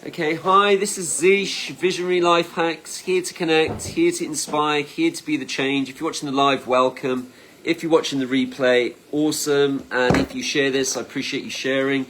Okay, hi, this is Zish, Visionary Life Hacks, here to connect, here to inspire, here to be the change. If you're watching the live, welcome. If you're watching the replay, awesome. And if you share this, I appreciate you sharing.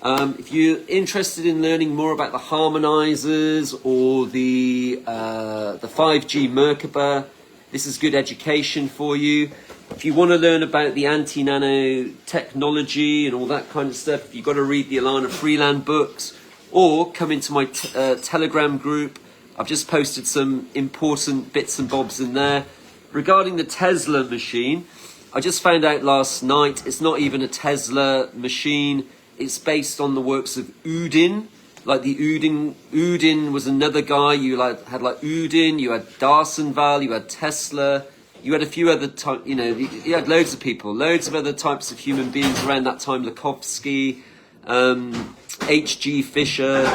If you're interested in learning more about the harmonizers or the 5G Merkaba, this is good education for you. If you want to learn about the anti-nano technology and all that kind of stuff, you've got to read the Alana Freeland books or come into my Telegram group. I've just posted some important bits and bobs in there. Regarding the Tesla machine, I just found out last night it's not even a Tesla machine. It's based on the works of Udin. Like the Udin was another guy. You had Udin, you had Darsenval, you had Tesla, you had a few other types, you had loads of people, loads of other types of human beings around that time, Likovsky, H.G. Fisher.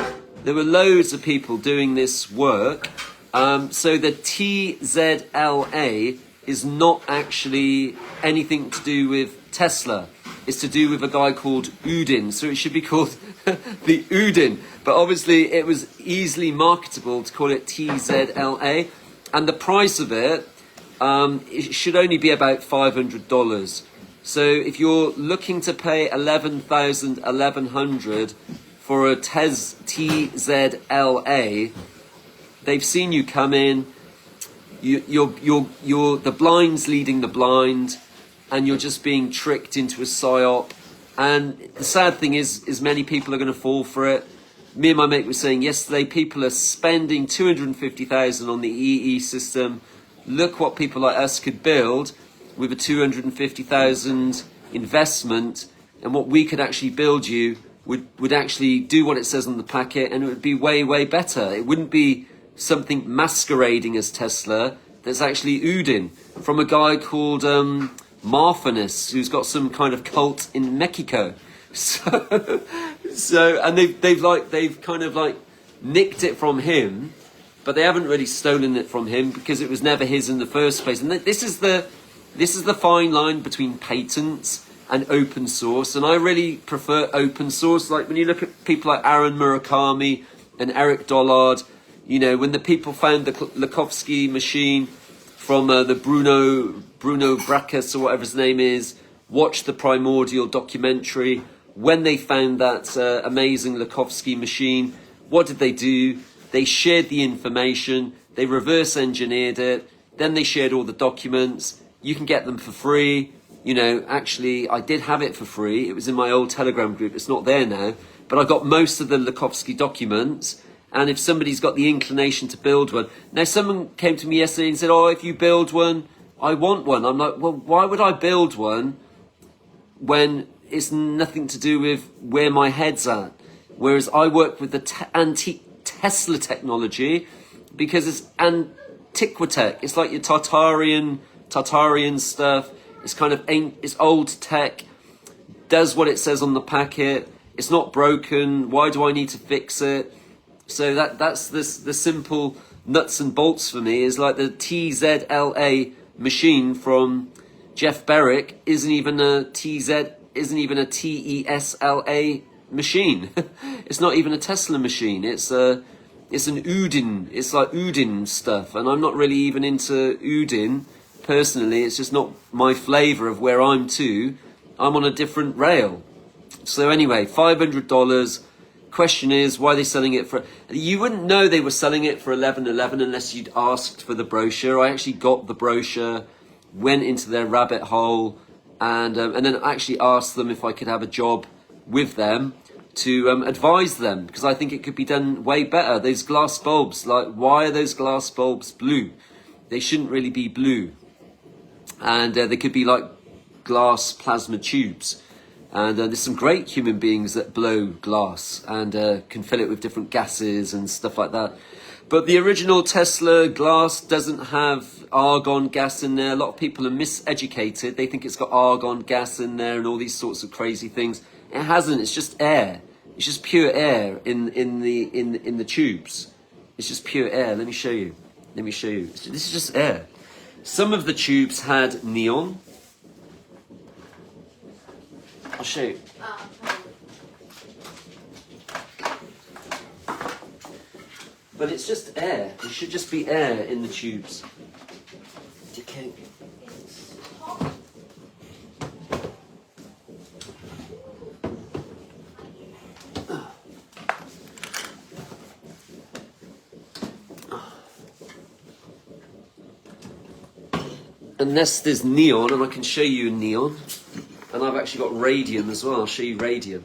There were loads of people doing this work. So the TZLA is not actually anything to do with Tesla. It's to do with a guy called Udin. So it should be called the Udin. But obviously it was easily marketable to call it TZLA. And the price of it, it should only be about $500. So if you're looking to pay $11,100 for a TZLA, they've seen you come in. You're the blind's leading the blind, and you're just being tricked into a psyop. And the sad thing is many people are going to fall for it. Me and my mate were saying yesterday, people are spending $250,000 on the EE system. Look what people like us could build with a $250,000 investment, and what we could actually build you would actually do what it says on the packet, and it would be way, way better. It wouldn't be something masquerading as Tesla. That's actually Udin from a guy called Marfinus, who's got some kind of cult in Mexico. So and they've kind of like nicked it from him, but they haven't really stolen it from him because it was never his in the first place. And this is the fine line between patents and open source. And I really prefer open source. Like when you look at people like Aaron Murakami and Eric Dollard, when the people found the Likovsky machine from the Bruno Brackus or whatever his name is, watched the Primordial documentary. When they found that amazing Likovsky machine, what did they do? They shared the information, they reverse engineered it, then they shared all the documents. You can get them for free. Actually, I did have it for free. It was in my old Telegram group. It's not there now. But I got most of the Likovsky documents. And if somebody's got the inclination to build one. Now, someone came to me yesterday and said, if you build one, I want one. I'm like, well, why would I build one when it's nothing to do with where my head's at? Whereas I work with the antique Tesla technology because it's antiquitech. It's like your Tartarian stuff. It's kind of it's old tech, does what it says on the packet. It's not broken. Why do I need to fix it? So that's the simple nuts and bolts for me. Is like the TZLA machine from Jeff Berwick isn't even a TESLA machine. It's not even a Tesla machine. It's an Udin. It's like Udin stuff, and I'm not really even into Udin personally. It's just not my flavour of where I'm to. I'm on a different rail. So anyway, $500. Question is, why are they selling it for? You wouldn't know they were selling it for $11.11 unless you'd asked for the brochure. I actually got the brochure, went into their rabbit hole, and then actually asked them if I could have a job with them to advise them, because I think it could be done way better. Those glass bulbs, why are those glass bulbs blue? They shouldn't really be blue. And they could be like glass plasma tubes. And there's some great human beings that blow glass and can fill it with different gases and stuff like that. But the original Tesla glass doesn't have argon gas in there. A lot of people are miseducated. They think it's got argon gas in there and all these sorts of crazy things. It hasn't. It's just air. It's just pure air in the tubes. It's just pure air. Let me show you. This is just air. Some of the tubes had neon. I'll show you. but it's just air. It should just be air in the tubes. Okay. Unless there's neon, and I can show you neon. And I've actually got radium as well. I'll show you radium.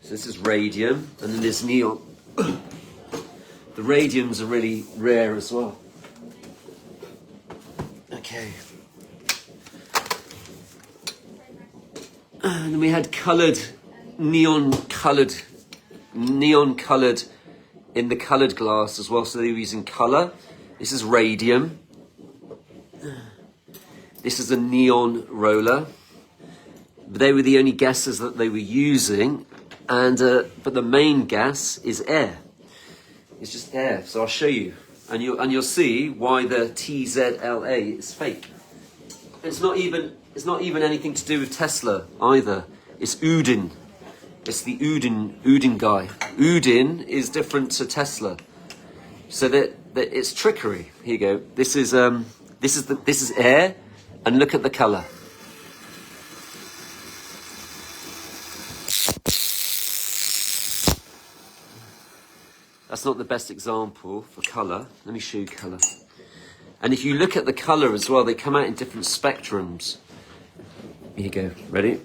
So this is radium, and then there's neon. The radiums are really rare as well. Okay. And then we had coloured, neon coloured in the coloured glass as well. So they were using colour. This is radium. This is a neon roller. They were the only gases that they were using, and but the main gas is air. It's just air. So I'll show you, and you'll see why the TZLA is fake. It's not even anything to do with Tesla either. It's Udin. It's the Udin guy. Udin is different to Tesla, so that it's trickery. Here you go. This is air. And look at the colour. That's not the best example for colour. Let me show you colour. And if you look at the colour as well, they come out in different spectrums. Here you go. Ready?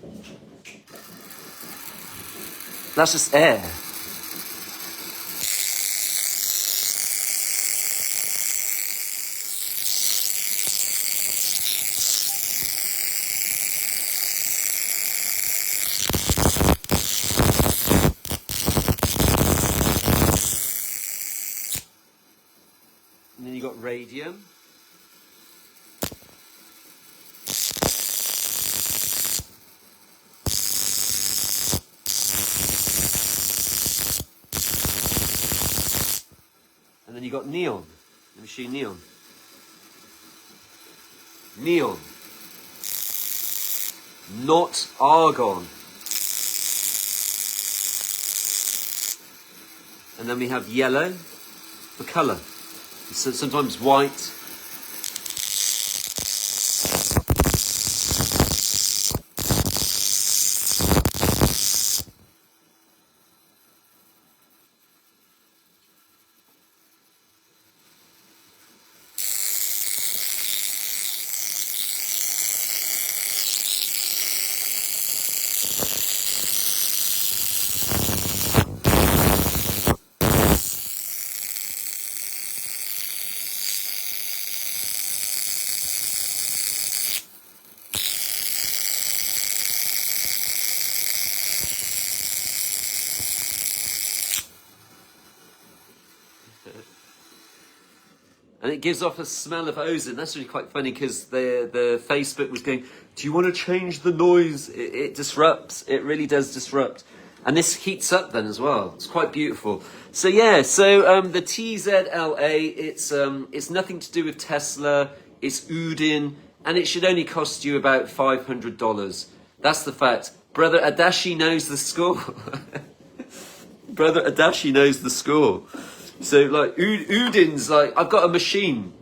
That's just air. And then you got radium. And then you got neon. Let me show you neon. Neon. Not argon. And then we have yellow for colour. So sometimes white. And it gives off a smell of ozone. That's really quite funny because the Facebook was going, do you want to change the noise? It disrupts. It really does disrupt. And this heats up then as well. It's quite beautiful. So yeah, so the TZLA, it's nothing to do with Tesla. It's Udin, and it should only cost you about $500. That's the fact. Brother Adashi knows the score. Brother Adashi knows the score. So like Udin's like, I've got a machine,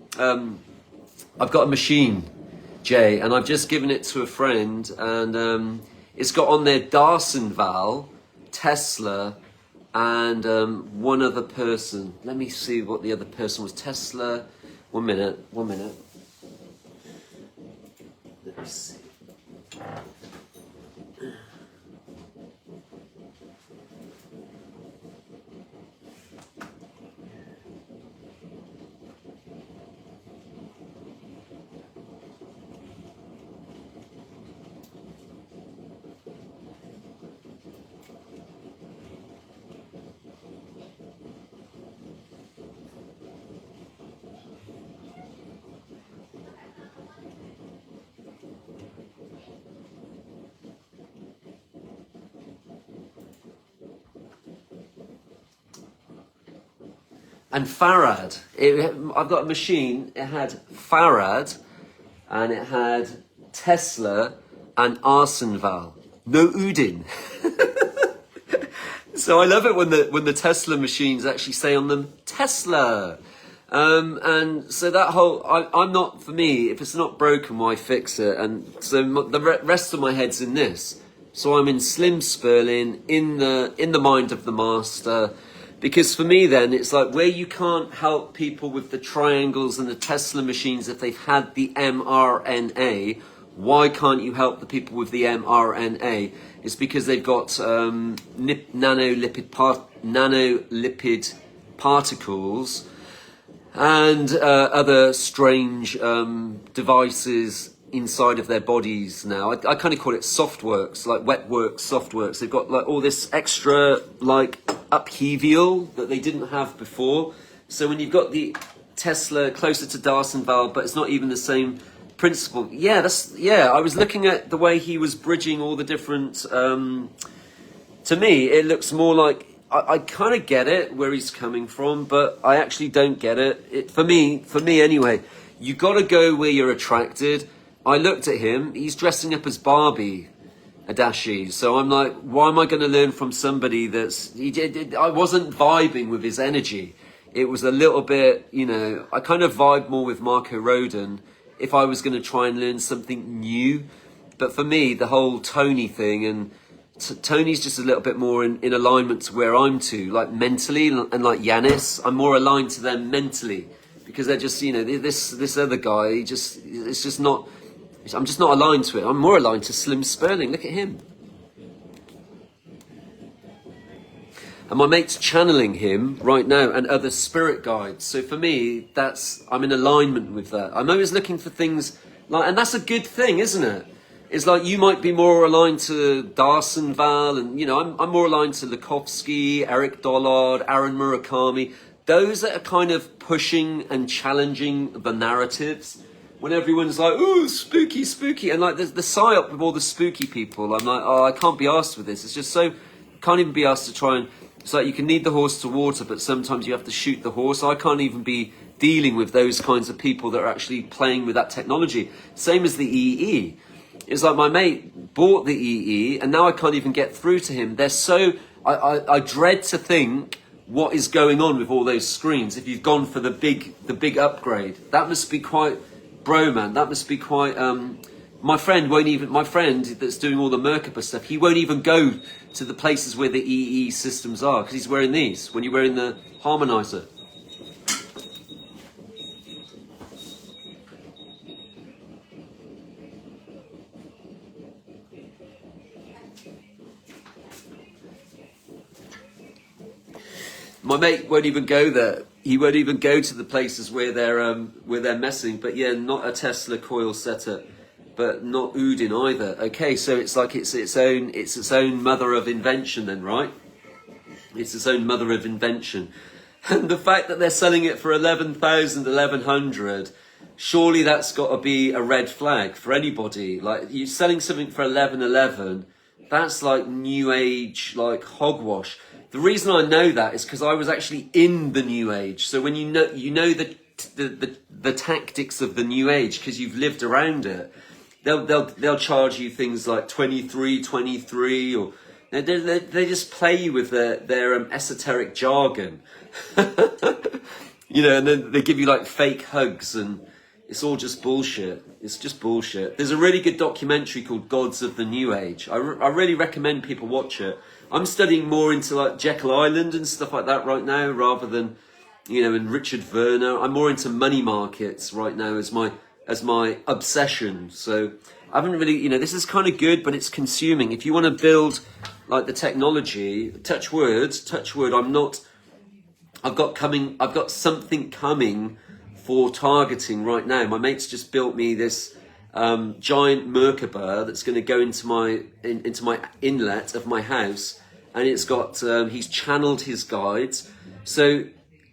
Jay, and I've just given it to a friend, and it's got on there Darsenval, Tesla, and one other person. Let me see what the other person was. Tesla. 1 minute. Let me see. And Farad. I've got a machine, it had Farad, and it had Tesla and Arsenval. No Udin. So I love it when the Tesla machines actually say on them Tesla. And so that whole, I'm not, for me, if it's not broken, why fix it? And so the rest of my head's in this. So I'm in Slim Sperling, in the mind of the master. Because for me then, it's like where you can't help people with the triangles and the Tesla machines if they've had the mRNA, why can't you help the people with the mRNA? It's because they've got nanolipid particles and other strange devices inside of their bodies now. I kind of call it softworks, like wet works, softworks. They've got like all this extra like upheaval that they didn't have before. So when you've got the Tesla closer to D'Arsenval, but it's not even the same principle. Yeah, I was looking at the way he was bridging all the different. To me, it looks more like I kind of get it where he's coming from, but I actually don't get it. For me anyway, you got to go where you're attracted. I looked at him; he's dressing up as Barbie, Adachi. So I'm like, why am I going to learn from somebody that's? I wasn't vibing with his energy. It was a little bit, I kind of vibe more with Marco Rodin if I was going to try and learn something new. But for me, the whole Tony thing, and Tony's just a little bit more in alignment to where I'm to, like mentally, and like Yanis, I'm more aligned to them mentally, because they're just, this other guy, it's just not, I'm just not aligned to it. I'm more aligned to Slim Sperling. Look at him. And my mate's channeling him right now and other spirit guides. So for me, I'm in alignment with that. I'm always looking for things like, and that's a good thing, isn't it? It's like you might be more aligned to D'Arsenval, and I'm more aligned to Lukovsky, Eric Dollard, Aaron Murakami. Those that are kind of pushing and challenging the narratives. When everyone's like, ooh, spooky, spooky. And like the psyop of all the spooky people, I'm like, oh, I can't be asked with this. It's just so, can't even be asked to try and, it's like you can lead the horse to water, but sometimes you have to shoot the horse. I can't even be dealing with those kinds of people that are actually playing with that technology. Same as the EE. It's like my mate bought the EE and now I can't even get through to him. They're so, I dread to think what is going on with all those screens. If you've gone for the big upgrade, that must be quite, bro man, that must be quite, my friend that's doing all the Merkaba stuff, he won't even go to the places where the EE systems are because he's wearing these when you're wearing the harmonizer. My mate won't even go there. He won't even go to the places where they're messing. But yeah, not a Tesla coil setup, but not Udin either. Okay, so it's like it's its own mother of invention then, right? It's its own mother of invention. And the fact that they're selling it for 11,000, 1,100, surely that's got to be a red flag for anybody. Like, you're selling something for 11,11, that's like new age, like hogwash. The reason I know that is because I was actually in the new age. So when you know the tactics of the new age because you've lived around it, they'll charge you things like 23, or they just play you with their esoteric jargon, and then they give you like fake hugs, and it's all just bullshit. It's just bullshit. There's a really good documentary called Gods of the New Age. I really recommend people watch it. I'm studying more into like Jekyll Island and stuff like that right now, rather than, and Richard Werner. I'm more into money markets right now as my obsession. So I haven't really, this is kind of good, but it's consuming. If you want to build like the technology, touch wood, I've got something coming for targeting right now. My mate's just built me this giant Merkaba that's going to go into my inlet of my house, and it's got he's channeled his guides. So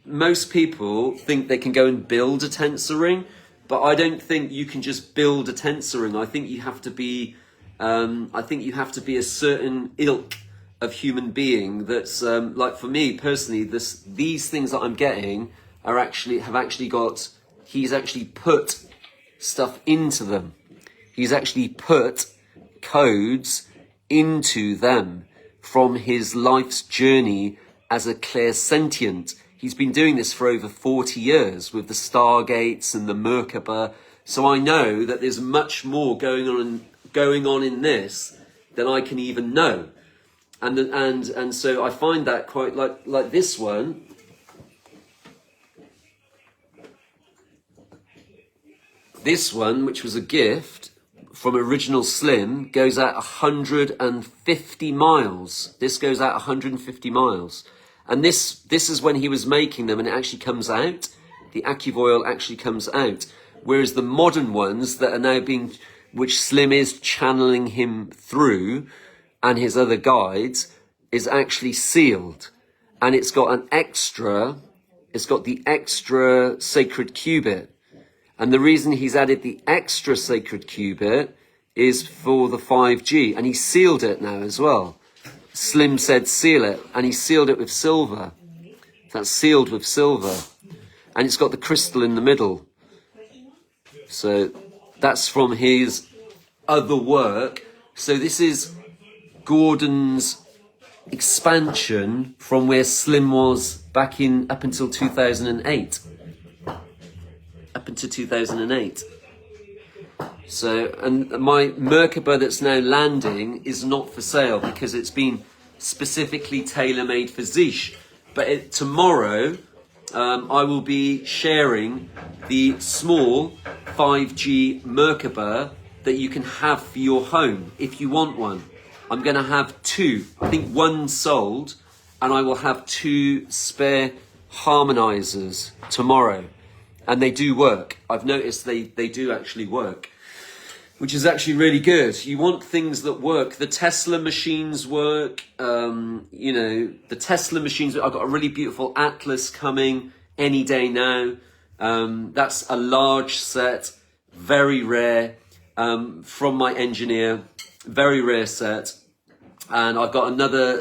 most people think they can go and build a tensor ring, but I don't think you can just build a tensor ring. I think you have to be a certain ilk of human being that's like, for me personally, these things that I'm getting have actually got, he's actually put stuff into them. He's actually put codes into them. from his life's journey as a clairsentient. He's been doing this for over 40 years with the Stargates and the Merkaba. So I know that there's much more going on in this than I can even know. And so I find that quite like this one. This one, which was a gift from Original Slim, goes out 150 miles. This goes out 150 miles. And this is when he was making them, and it actually comes out. The AccuVoil actually comes out. Whereas the modern ones that are now being, which Slim is channeling him through, and his other guides, is actually sealed. And it's got the extra sacred qubit. And the reason he's added the extra sacred qubit is for the 5G. And he sealed it now as well. Slim said seal it, and he sealed it with silver. That's sealed with silver. And it's got the crystal in the middle. So that's from his other work. So this is Gordon's expansion from where Slim was back in up until 2008. Up until 2008. So, and my Merkaba that's now landing is not for sale because it's been specifically tailor-made for Zish. But tomorrow, I will be sharing the small 5G Merkaba that you can have for your home if you want one. I'm going to have two. I think one sold, and I will have two spare harmonizers tomorrow. And they do work. I've noticed they do actually work, which is actually really good. You want things that work. The Tesla machines work. The Tesla machines. I've got a really beautiful Atlas coming any day now. That's a large set, very rare, from my engineer. Very rare set. And I've got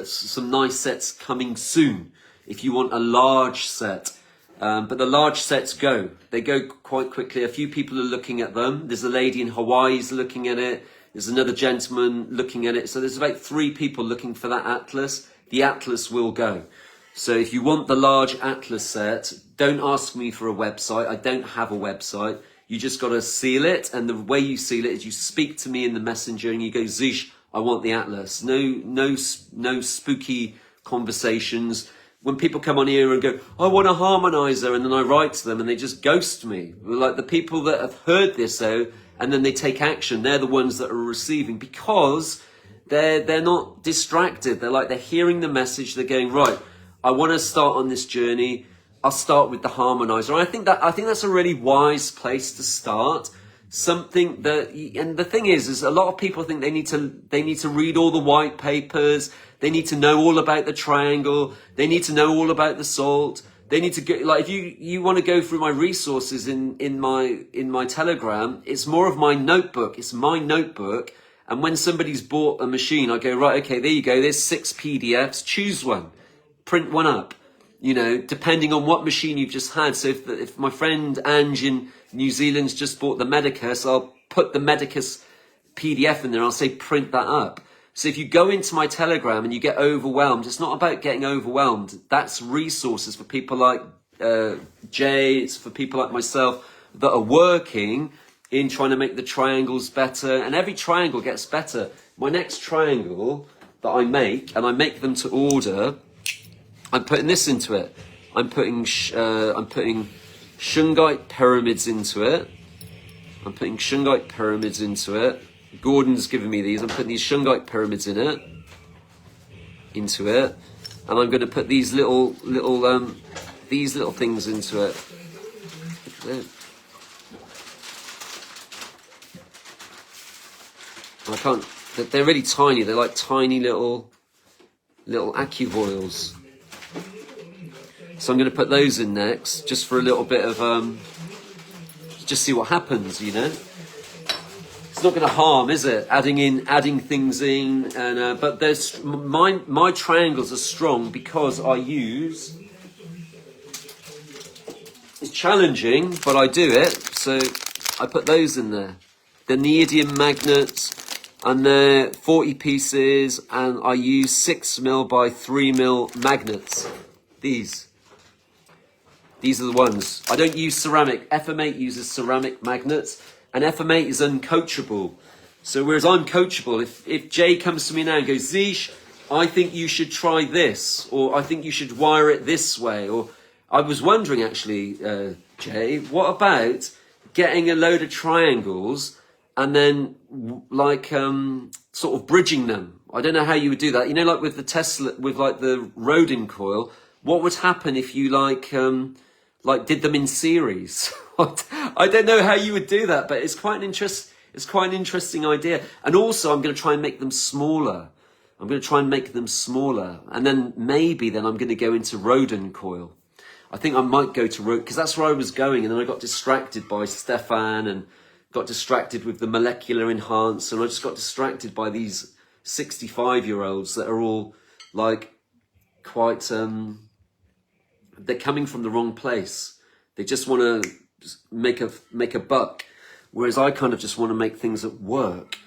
some nice sets coming soon if you want a large set. But the large sets they go quite quickly. A few people are looking at them. There's a lady in Hawaii who's looking at it. There's another gentleman looking at it. So there's about 3 people looking for that Atlas. The Atlas will go. So if you want the large Atlas set, don't ask me for a website. I don't have a website. You just got to seal it. And the way you seal it is you speak to me in the messenger and you go, Zish, I want the Atlas. No spooky conversations. When people come on here and go, I want a harmonizer, and then I write to them and they just ghost me. Like the people that have heard this though, and then they take action, they're the ones that are receiving because they're not distracted. They're hearing the message. They're going, right, I want to start on this journey. I'll start with the harmonizer. And I think that's a really wise place to start. Something that, and the thing is a lot of people think they need to read all the white papers. They need to know all about the triangle. They need to know all about the salt. They need to go, if you want to go through my resources in my Telegram, it's more of my notebook. It's my notebook. And when somebody's bought a machine, I go, right, okay, there you go. There's 6 PDFs. Choose one. Print one up. Depending on what machine you've just had. So if my friend Ange in New Zealand's just bought the Medicus, I'll put the Medicus PDF in there. I'll say print that up. So if you go into my Telegram and you get overwhelmed, it's not about getting overwhelmed. That's resources for people like Jay. It's for people like myself that are working in trying to make the triangles better. And every triangle gets better. My next triangle that I make, and I make them to order, I'm putting this into it. I'm putting Shungite pyramids into it. I'm putting Shungite pyramids into it. Gordon's given me these. I'm putting these Shungite pyramids into it, and I'm going to put these little things into it. I can't. They're really tiny. They're like tiny little AccuVoils. So I'm going to put those in next, just for a little bit of just see what happens. It's not going to harm, is it? Adding things in, and but there's my triangles are strong because I use. It's challenging, but I do it. So I put those in there. The neodymium magnets, and they're 40 pieces, and I use 6mm by 3mm magnets. These are the ones. I don't use ceramic. FM8 uses ceramic magnets, and FM8 is uncoachable. So whereas I'm coachable, if Jay comes to me now and goes, Zeesh, I think you should try this, or I think you should wire it this way, or I was wondering actually, Jay, what about getting a load of triangles and then like sort of bridging them? I don't know how you would do that. You know, like with the Tesla, with like the Rodin coil, what would happen if you like did them in series? I don't know how you would do that, but it's quite an interesting idea. And also I'm going to try and make them smaller. And then maybe I'm going to go into Rodin coil. I think I might go to Rodin, because that's where I was going, and then I got distracted by Stefan and got distracted with the molecular enhancer, and I just got distracted by these 65-year-olds that are all like quite they're coming from the wrong place. They just want to make a buck, whereas I kind of just want to make things that work.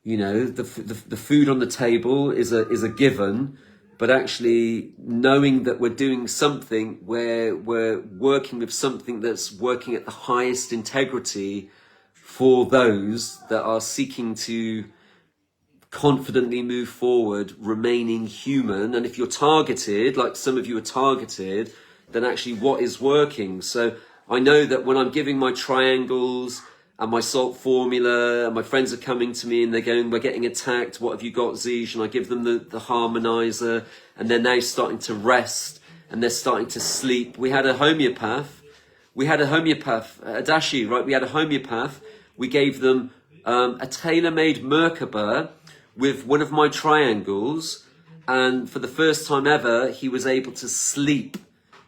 You know, the food on the table is a given, but actually knowing that we're doing something where we're working with something that's working at the highest integrity for those that are seeking to confidently move forward, remaining human. And if you're targeted, like some of you are targeted, then actually what is working? So I know that when I'm giving my triangles and my salt formula, and my friends are coming to me and they're going, we're getting attacked, what have you got, Zeesh? And I give them the harmonizer, and they're now starting to rest and they're starting to sleep. We had a homeopath, Adashi, right? We had a homeopath. We gave them a tailor-made Merkaba with one of my triangles, and for the first time ever, he was able to sleep.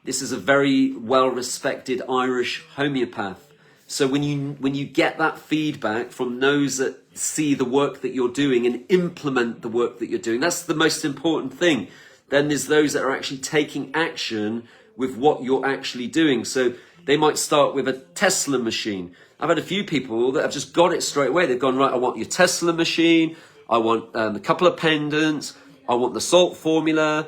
This is a very well-respected Irish homeopath. So when you get that feedback from those that see the work that you're doing and implement the work that you're doing, that's the most important thing. Then there's those that are actually taking action with what you're actually doing. So they might start with a Tesla machine. I've had a few people that have just got it straight away. They've gone, right, I want your Tesla machine. I want a couple of pendants. I want the salt formula.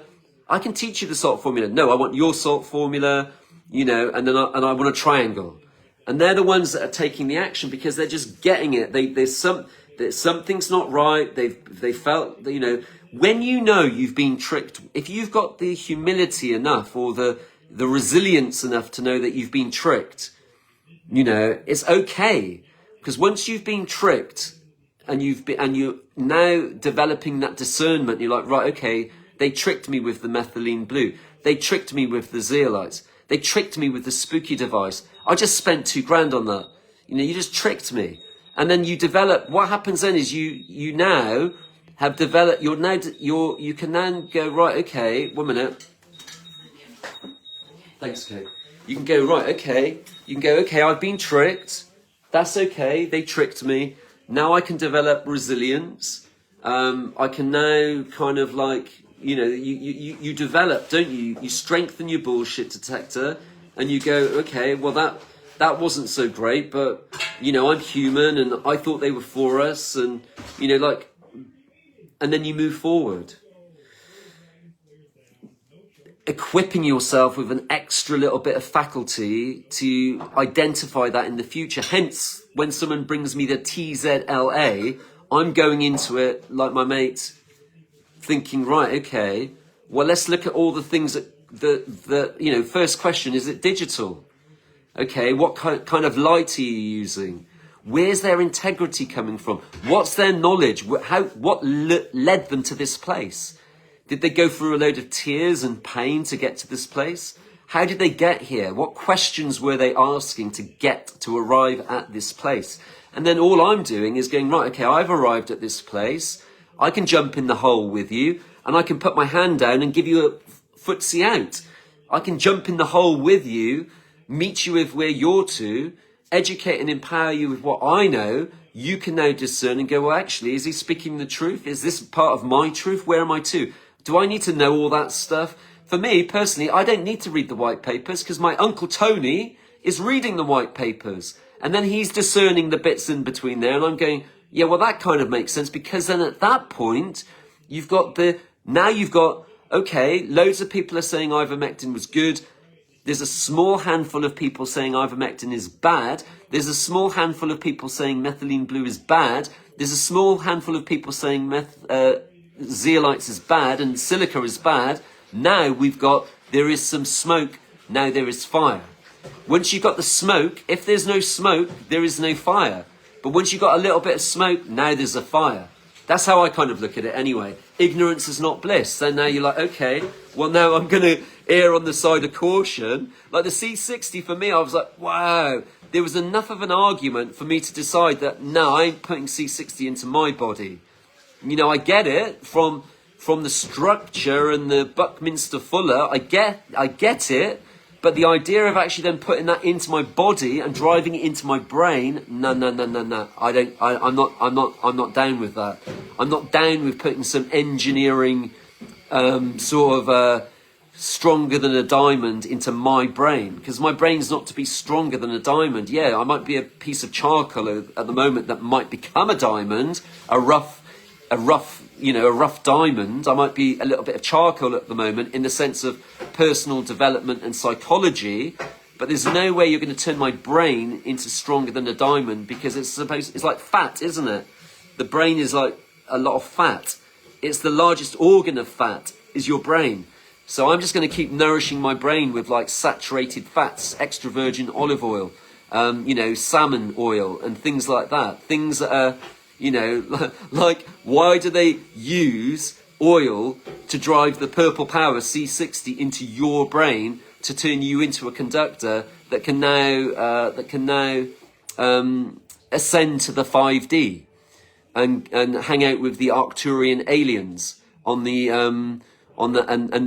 I can teach you the salt formula. No, I want your salt formula, you know, and then I want a triangle. And they're the ones that are taking the action because they're just getting it. There's something's not right. They felt, you know, when you know you've been tricked, if you've got the humility enough or the resilience enough to know that you've been tricked, you know, it's okay. Because once you've been tricked and you're now developing that discernment, you're like, right, okay, they tricked me with the methylene blue. They tricked me with the zeolites. They tricked me with the spooky device. I just spent $2,000 on that. You know, you just tricked me. And then you develop, what happens then is you now have developed, you can then go, right, okay, 1 minute. Thanks, Kate. You can go, right, okay. You can go, okay, I've been tricked. That's okay. They tricked me. Now I can develop resilience. I can now kind of like, you know, you develop, don't you? You strengthen your bullshit detector and you go, okay, well that wasn't so great, but you know, I'm human and I thought they were for us, and you know, like, and then you move forward. Equipping yourself with an extra little bit of faculty to identify that in the future. Hence, when someone brings me the TZLA, I'm going into it like my mate, thinking, right, okay, well, let's look at all the things that you know, first question, is it digital? Okay, what kind of light are you using? Where's their integrity coming from? What's their knowledge? What led them to this place? Did they go through a load of tears and pain to get to this place? How did they get here? What questions were they asking to arrive at this place? And then all I'm doing is going, right, okay, I've arrived at this place. I can jump in the hole with you and I can put my hand down and give you a footsie out. I can jump in the hole with you, meet you with where you're to, educate and empower you with what I know. You can now discern and go, well, actually, is he speaking the truth? Is this part of my truth? Where am I to? Do I need to know all that stuff? For me, personally, I don't need to read the white papers because my Uncle Tony is reading the white papers. And then he's discerning the bits in between there. And I'm going, Yeah, well, that kind of makes sense, because then at that point, you've got okay, loads of people are saying ivermectin was good. There's a small handful of people saying ivermectin is bad. There's a small handful of people saying methylene blue is bad. There's a small handful of people saying zeolites is bad and silica is bad. Now there is some smoke, now there is fire. Once you've got the smoke, if there's no smoke, there is no fire. But once you've got a little bit of smoke, now there's a fire. That's how I kind of look at it anyway. Ignorance is not bliss. So now you're like, okay, well now I'm going to err on the side of caution. Like the C60 for me, I was like, wow. There was enough of an argument for me to decide that, no, I ain't putting C60 into my body. You know, I get it from the structure and the Buckminster Fuller. I get it. But the idea of actually then putting that into my body and driving it into my brain, no. I'm not down with that. I'm not down with putting some engineering, stronger than a diamond into my brain, because my brain's not to be stronger than a diamond. Yeah, I might be a piece of charcoal at the moment that might become a diamond, a rough diamond. I might be a little bit of charcoal at the moment in the sense of personal development and psychology, but there's no way you're going to turn my brain into stronger than a diamond, because it's like fat, isn't it? The brain is like a lot of fat. It's the largest organ of fat is your brain. So I'm just going to keep nourishing my brain with like saturated fats, extra virgin olive oil, salmon oil and things like that. Things that are, like, why do they use oil to drive the Purple Power C60 into your brain to turn you into a conductor that can now ascend to the 5D and hang out with the Arcturian aliens on the and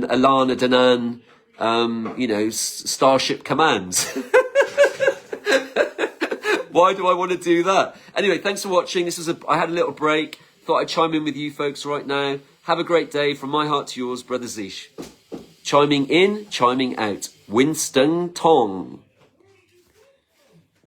Alana Danan, Starship commands. Why do I want to do that? Anyway, thanks for watching. I had a little break. Thought I'd chime in with you folks right now. Have a great day. From my heart to yours, Brother Zish. Chiming in, chiming out. Winston Tong.